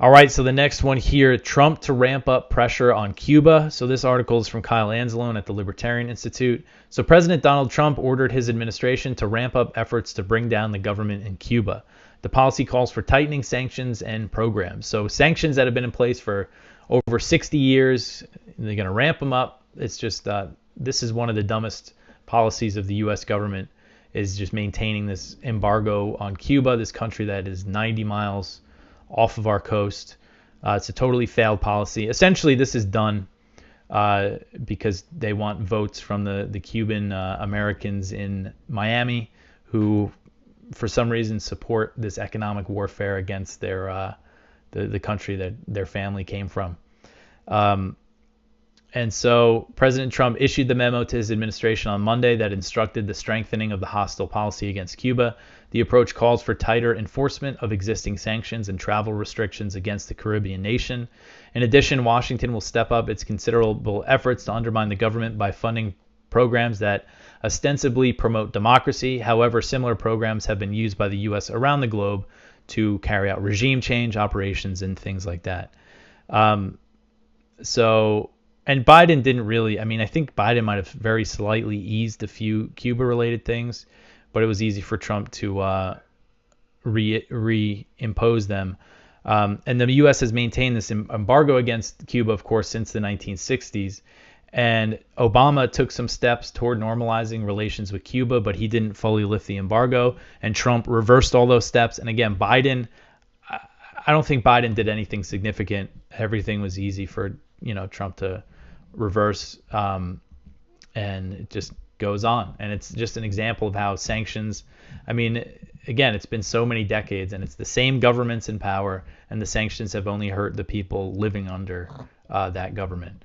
All right, so the next one here, Trump to ramp up pressure on Cuba. So this article is from Kyle Anzalone at the Libertarian Institute. So President Donald Trump ordered his administration to ramp up efforts to bring down the government in Cuba. The policy calls for tightening sanctions and programs. So sanctions that have been in place for over 60 years, they're going to ramp them up. It's just, this is one of the dumbest policies of the U.S. government, is just maintaining this embargo on Cuba, this country that is 90 miles off of our coast. It's a totally failed policy. Essentially, this is done because they want votes from the Cuban Americans in Miami, who for some reason support this economic warfare against their the country that their family came from. And so President Trump issued the memo to his administration on Monday that instructed the strengthening of the hostile policy against Cuba. The approach calls for tighter enforcement of existing sanctions and travel restrictions against the Caribbean nation. In addition, Washington will step up its considerable efforts to undermine the government by funding programs that ostensibly promote democracy. However, similar programs have been used by the U.S. around the globe to carry out regime change operations and things like that. And Biden didn't really, I think Biden might have very slightly eased a few Cuba-related things, but it was easy for Trump to reimpose them. And the U.S. has maintained this embargo against Cuba, of course, since the 1960s. And Obama took some steps toward normalizing relations with Cuba, but he didn't fully lift the embargo. And Trump reversed all those steps. And again, Biden, I don't think Biden did anything significant. Everything was easy for Trump to reverse, and it just goes on. And it's just an example of how sanctions, again, it's been so many decades, and it's the same governments in power, and the sanctions have only hurt the people living under that government.